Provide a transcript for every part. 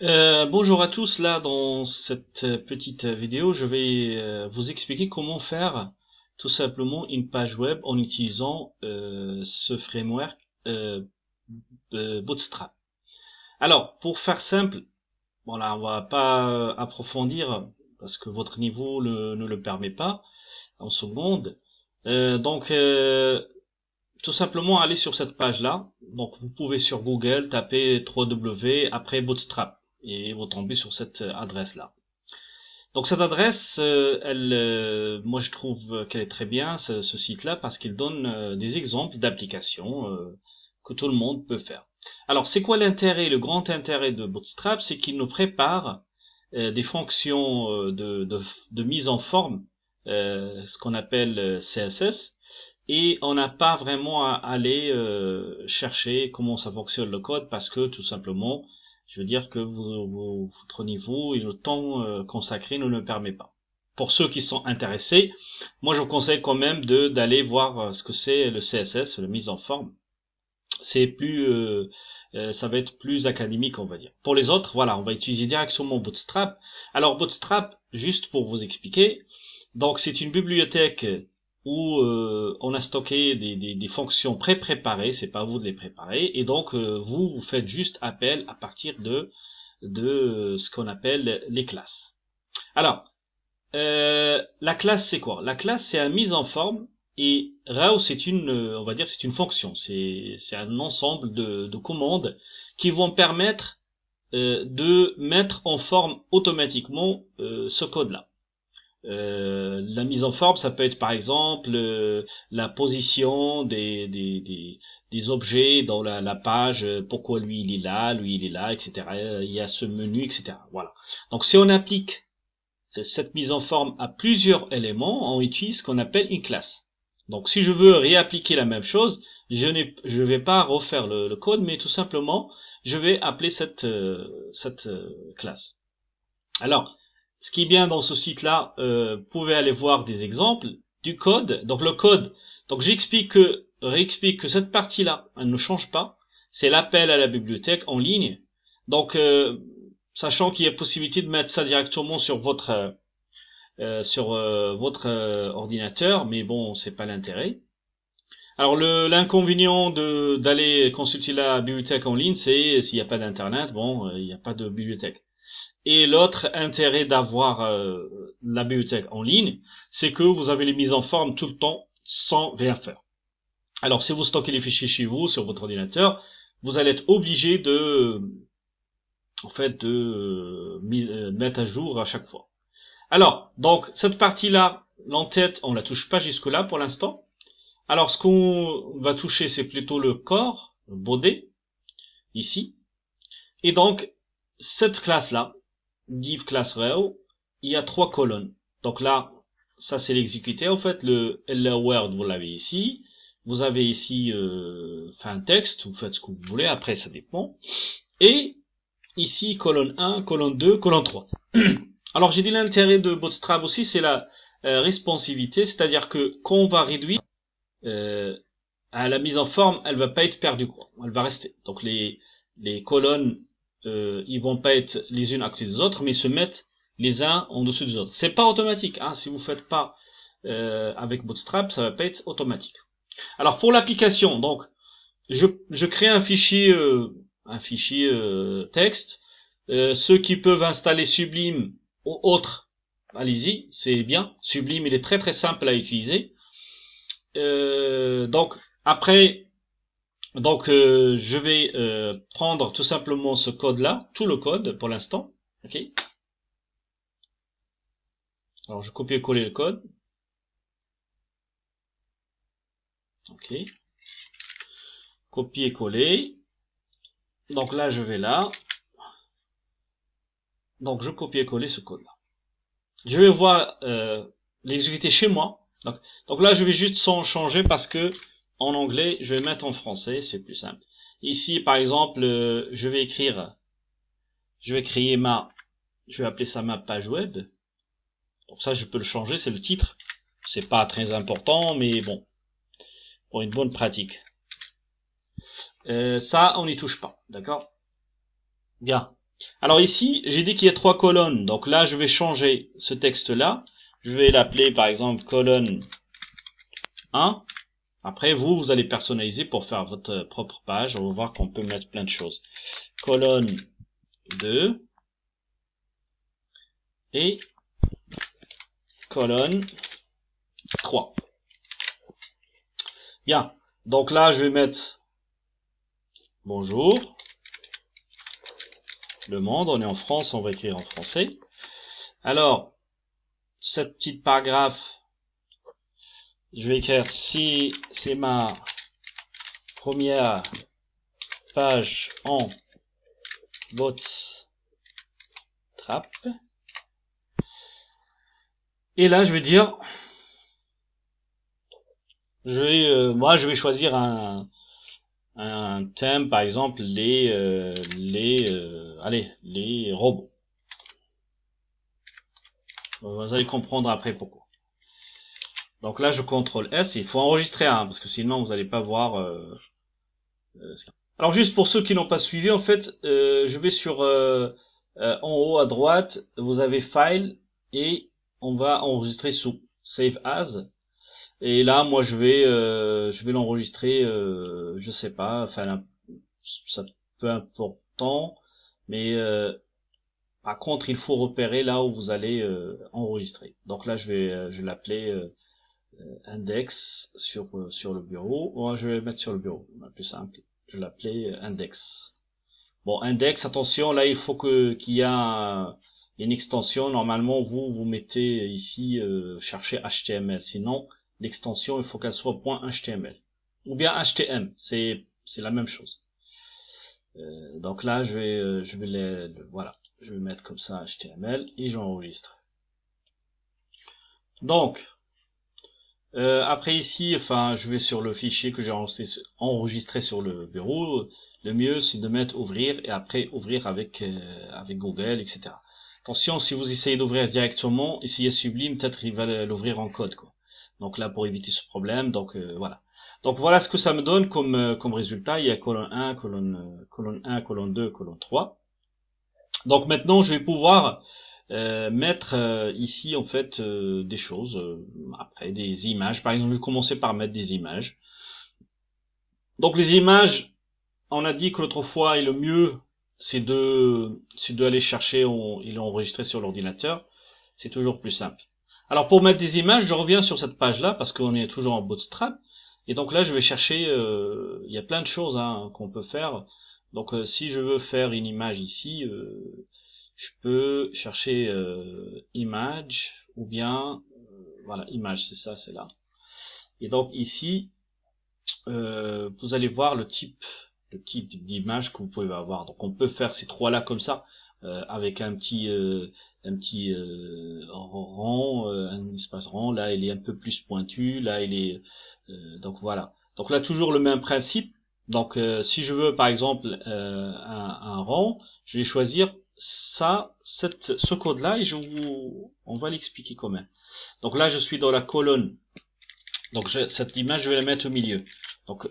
Bonjour à tous, là dans cette petite vidéo je vais vous expliquer comment faire tout simplement une page web en utilisant ce framework euh, Bootstrap. Alors pour faire simple, voilà, on va pas approfondir parce que votre niveau ne le permet pas en seconde. Tout simplement aller sur cette page là. Donc vous pouvez sur Google taper www après Bootstrap et vous tombez sur cette adresse là. Donc cette adresse, moi je trouve qu'elle est très bien, ce site-là, parce qu'il donne des exemples d'applications que tout le monde peut faire. Alors c'est quoi l'intérêt, le grand intérêt de Bootstrap, c'est qu'il nous prépare des fonctions de mise en forme, ce qu'on appelle CSS, et on n'a pas vraiment à aller chercher comment ça fonctionne le code, parce que tout simplement, je veux dire que votre niveau et le temps consacré ne le permet pas. Pour ceux qui sont intéressés, moi je vous conseille quand même d'aller voir ce que c'est le CSS, la mise en forme. C'est plus, ça va être plus académique, on va dire. Pour les autres, voilà, on va utiliser directement Bootstrap. Alors Bootstrap, juste pour vous expliquer, donc c'est une bibliothèque où on a stocké des fonctions pré-préparées, c'est pas à vous de les préparer, et donc vous faites juste appel à partir de ce qu'on appelle les classes. Alors, la classe c'est quoi? La classe c'est une mise en forme, et Raw c'est on va dire c'est une fonction, c'est un ensemble de commandes qui vont permettre de mettre en forme automatiquement ce code-là. La mise en forme, ça peut être par exemple la position des objets dans la page, pourquoi lui il est là, etc. Il y a ce menu, etc. Voilà. Donc si on applique cette mise en forme à plusieurs éléments, on utilise ce qu'on appelle une classe. Donc si je veux réappliquer la même chose, je vais pas refaire le code, mais tout simplement, je vais appeler cette classe. Alors, ce qui est bien dans ce site-là, vous pouvez aller voir des exemples du code. Donc le code, donc réexplique que cette partie-là, elle ne change pas. C'est l'appel à la bibliothèque en ligne. Donc, sachant qu'il y a possibilité de mettre ça directement sur votre ordinateur, mais bon, c'est pas l'intérêt. Alors l'inconvénient d'aller consulter la bibliothèque en ligne, c'est s'il n'y a pas d'internet, bon, il n'y a pas de bibliothèque. Et l'autre intérêt d'avoir la bibliothèque en ligne, c'est que vous avez les mises en forme tout le temps sans rien faire. Alors si vous stockez les fichiers chez vous sur votre ordinateur, vous allez être obligé de mettre à jour à chaque fois. Alors donc cette partie-là, l'entête, on la touche pas jusque-là pour l'instant. Alors ce qu'on va toucher, c'est plutôt le corps, le body, ici. Et donc cette classe-là, div class row, il y a 3 colonnes. Donc là, ça c'est l'exécuté. En fait, le hello world, vous l'avez ici. Vous avez ici un texte, vous faites ce que vous voulez, après ça dépend. Et ici, colonne 1, colonne 2, colonne 3. Alors j'ai dit l'intérêt de Bootstrap aussi, c'est la responsivité, c'est-à-dire que quand on va réduire à la mise en forme, elle va pas être perdue, quoi. Elle va rester. Donc les colonnes ils vont pas être les unes à côté des autres, mais se mettent les uns en dessous des autres. C'est pas automatique, hein. Si vous faites pas avec Bootstrap, ça va pas être automatique. Alors pour l'application, donc je crée un fichier texte. Ceux qui peuvent installer Sublime ou autre, allez-y, c'est bien. Sublime, il est très très simple à utiliser. Donc après. Donc je vais prendre tout simplement ce code-là, tout le code pour l'instant. Ok. Alors je copie-coller le code. Ok. Copier-coller. Donc là je vais là. Donc je copie-coller ce code-là. Je vais voir l'exécuter chez moi. Donc là je vais juste changer parce que en anglais je vais mettre en français, c'est plus simple. Ici par exemple je vais créer je vais appeler ça ma page web. Donc ça je peux le changer, c'est le titre. C'est pas très important, mais bon, pour une bonne pratique. Ça, on n'y touche pas, d'accord? Bien. Alors ici, j'ai dit qu'il y a 3 colonnes. Donc là, je vais changer ce texte-là. Je vais l'appeler par exemple colonne 1. Après, vous allez personnaliser pour faire votre propre page. On va voir qu'on peut mettre plein de choses. Colonne 2 et colonne 3. Bien. Donc là, je vais mettre bonjour. Le monde, on est en France, on va écrire en français. Alors, cette petite paragraphe, je vais écrire si c'est ma première page en Bootstrap. Et là, je vais dire, moi, je vais choisir un thème, par exemple, les robots. Vous allez comprendre après pourquoi. Donc là, je contrôle S, et il faut enregistrer parce que sinon, vous n'allez pas voir. Alors juste pour ceux qui n'ont pas suivi, en fait, je vais sur en haut à droite, vous avez File, et on va enregistrer sous Save As. Et là, moi, je vais l'enregistrer, je sais pas, enfin, ça peu important, mais par contre, il faut repérer là où vous allez enregistrer. Donc là, je vais l'appeler index sur le bureau. Moi, je vais le mettre sur le bureau, plus simple. Je vais l'appeler index. Bon, index, attention, là, il faut qu'il y a une extension. Normalement, vous mettez ici chercher HTML. Sinon, l'extension, il faut qu'elle soit .html ou bien HTML. C'est la même chose. Donc là, je vais voilà, je vais mettre comme ça HTML et j'enregistre. Donc après ici, enfin, je vais sur le fichier que j'ai enregistré sur le bureau. Le mieux, c'est de mettre ouvrir et après ouvrir avec Google, etc. Attention, si vous essayez d'ouvrir directement, essayez Sublime, peut-être il va l'ouvrir en code, quoi. Donc là, pour éviter ce problème, donc voilà. Donc voilà ce que ça me donne comme résultat. Il y a colonne 1, colonne 1, colonne 2, colonne 3. Donc maintenant, je vais pouvoir mettre ici en fait des choses, après des images. Par exemple, je vais commencer par mettre des images. Donc les images, on a dit que l'autre fois, et le mieux, c'est d'aller chercher et l'enregistrer sur l'ordinateur. C'est toujours plus simple. Alors pour mettre des images, je reviens sur cette page-là parce qu'on est toujours en Bootstrap. Et donc là, je vais chercher, il y a plein de choses qu'on peut faire. Donc si je veux faire une image ici, je peux chercher image ou bien voilà, image, c'est ça, c'est là. Et donc ici, vous allez voir le type d'image que vous pouvez avoir. Donc on peut faire ces trois là comme ça avec un petit rond, un espace rond. Là, il est un peu plus pointu. Là, il est donc voilà. Donc là, toujours le même principe. Donc si je veux par exemple un rond, je vais choisir ce code-là et on va l'expliquer quand même. Donc là, je suis dans la colonne. Donc cette image, je vais la mettre au milieu. Donc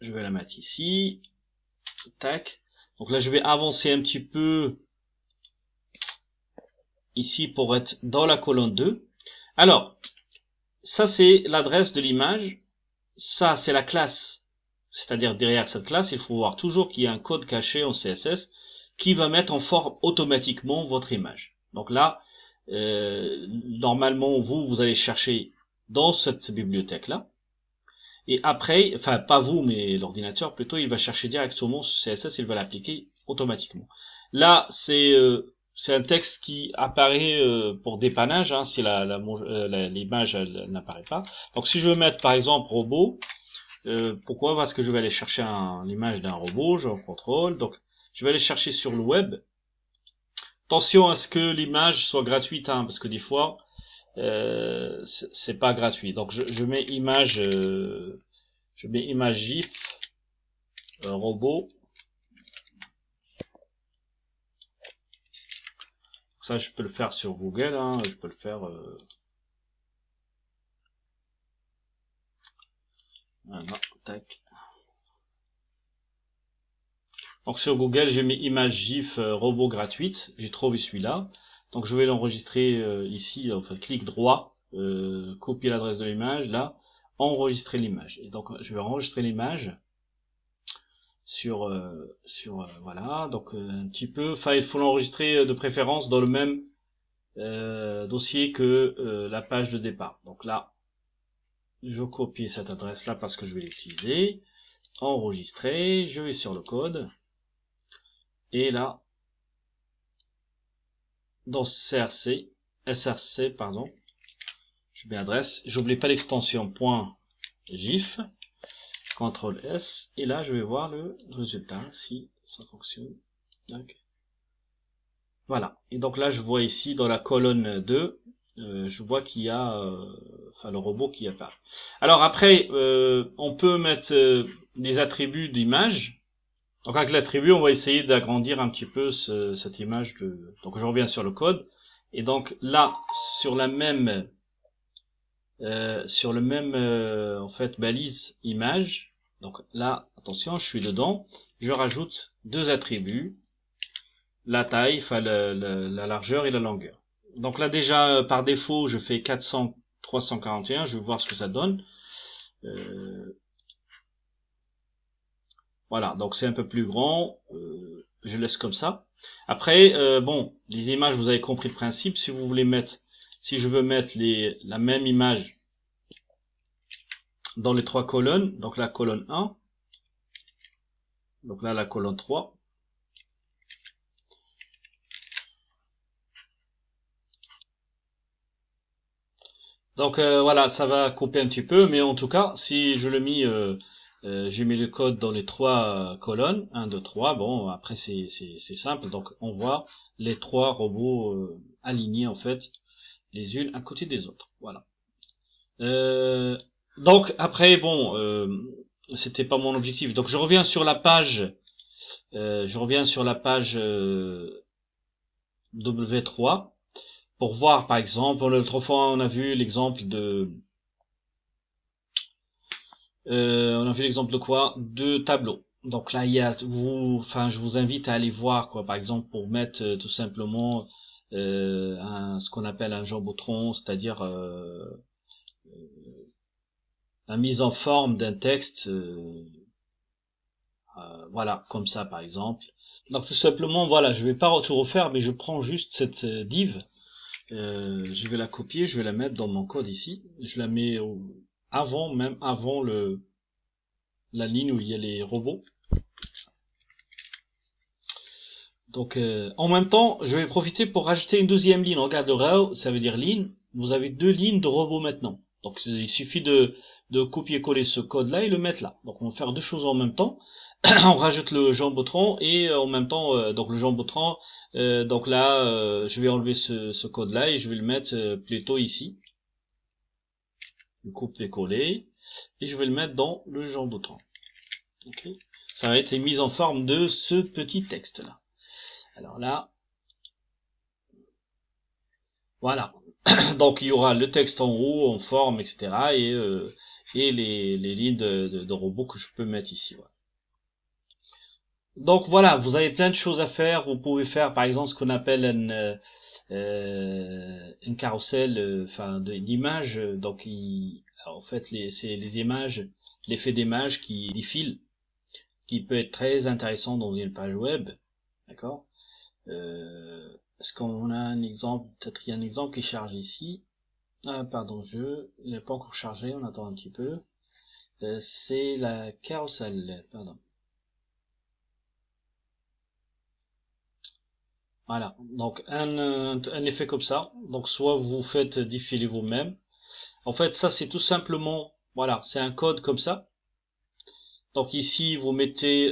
je vais la mettre ici. Tac. Donc là, je vais avancer un petit peu ici pour être dans la colonne 2. Alors, ça c'est l'adresse de l'image. Ça c'est la classe. C'est-à-dire derrière cette classe, il faut voir toujours qu'il y a un code caché en CSS qui va mettre en forme automatiquement votre image. Donc là, normalement, vous allez chercher dans cette bibliothèque-là. Et après, enfin pas vous, mais l'ordinateur plutôt, il va chercher directement ce CSS, il va l'appliquer automatiquement. Là, c'est un texte qui apparaît pour dépannage, si l'image n'apparaît pas. Donc si je veux mettre par exemple robot, pourquoi? Parce que je vais aller chercher l'image d'un robot, je contrôle, donc je vais aller chercher sur le web. Attention à ce que l'image soit gratuite, parce que des fois, c'est pas gratuit. Donc je mets image, GIF robot. Ça, je peux le faire sur Google, je peux le faire. Voilà, tac. Donc sur Google, j'ai mis image GIF robot gratuite. J'ai trouvé celui-là. Donc je vais l'enregistrer ici. Enfin, clic droit, copier l'adresse de l'image, là, enregistrer l'image. Et donc je vais enregistrer l'image sur voilà. Donc un petit peu. Enfin, il faut l'enregistrer de préférence dans le même dossier que la page de départ. Donc là, je copie cette adresse là parce que je vais l'utiliser. Enregistrer. Je vais sur le code. Et là, dans src, pardon, je mets adresse, j'oublie pas l'extension .gif, CTRL S, et là je vais voir le résultat, si ça fonctionne. Donc, voilà, et donc là je vois ici dans la colonne 2, je vois qu'il y a enfin le robot qui apparaît. Alors après, on peut mettre des attributs d'image. Donc avec l'attribut, on va essayer d'agrandir un petit peu cette image de. Donc je reviens sur le code. Et donc là, sur la même en fait balise image. Donc là, attention, je suis dedans. Je rajoute deux attributs, la taille, enfin la largeur et la longueur. Donc là déjà par défaut, je fais 400 341. Je vais voir ce que ça donne. Voilà, donc c'est un peu plus grand, je laisse comme ça. Après, bon, les images, vous avez compris le principe. Si vous voulez mettre, si je veux mettre la même image dans les trois colonnes, donc la colonne 1, donc là la colonne 3, donc voilà, ça va couper un petit peu, mais en tout cas, si je le mis, j'ai mis le code dans les trois colonnes, 1, 2, 3, bon, après c'est simple, donc on voit les trois robots alignés en fait, les unes à côté des autres, voilà. Donc après, bon, c'était pas mon objectif, donc je reviens sur la page, W3, pour voir par exemple, l'autre fois on a vu l'exemple de quoi? De tableaux. Donc là il y a je vous invite à aller voir quoi, par exemple pour mettre tout simplement ce qu'on appelle un jumbotron, c'est-à-dire la mise en forme d'un texte, voilà, comme ça par exemple. Donc tout simplement, voilà, je vais pas tout refaire, mais je prends juste cette div, je vais la copier, je vais la mettre dans mon code ici, je la mets même avant la ligne où il y a les robots. Donc en même temps, je vais profiter pour rajouter une deuxième ligne. Regarde, row, ça veut dire ligne. Vous avez deux lignes de robots maintenant. Donc il suffit de copier-coller ce code-là et le mettre là. Donc on va faire deux choses en même temps. On rajoute le jumbotron et en même temps, donc le jumbotron, donc là, je vais enlever ce code-là et je vais le mettre plutôt ici. Le copier-coller et je vais le mettre dans le jumbotron. Okay. Ça va être mise en forme de ce petit texte-là. Alors là, voilà. Donc il y aura le texte en haut, en forme, etc. Et les lignes de robots que je peux mettre ici. Voilà. Donc voilà, vous avez plein de choses à faire. Vous pouvez faire par exemple ce qu'on appelle un carrousel, d'images. Donc en fait c'est les images, l'effet d'image qui défile, qui peut être très intéressant dans une page web. D'accord. Est-ce qu'on a un exemple? Peut-être il y a un exemple qui charge ici. Ah pardon, il n'est pas encore chargé, on attend un petit peu. C'est la carousel, pardon. Voilà, donc un effet comme ça. Donc soit vous faites défiler vous-même. En fait, ça c'est tout simplement, voilà, c'est un code comme ça. Donc ici vous mettez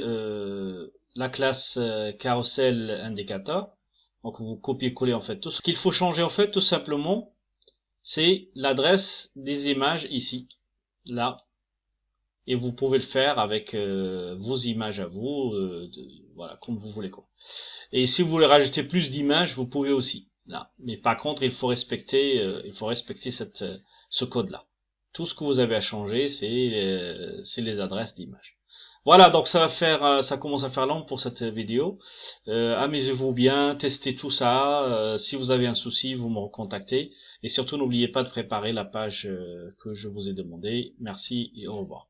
la classe carousel indicator. Donc vous copiez-coller en fait tout ce qu'il faut changer en fait tout simplement, c'est l'adresse des images ici, là, et vous pouvez le faire avec vos images à vous, voilà, comme vous voulez quoi. Et si vous voulez rajouter plus d'images, vous pouvez aussi, là. Mais par contre, il faut respecter ce code-là. Tout ce que vous avez à changer, c'est les adresses d'images. Voilà, donc ça commence à faire long pour cette vidéo. Amusez-vous bien, testez tout ça. Si vous avez un souci, vous me recontactez. Et surtout, n'oubliez pas de préparer la page que je vous ai demandé. Merci et au revoir.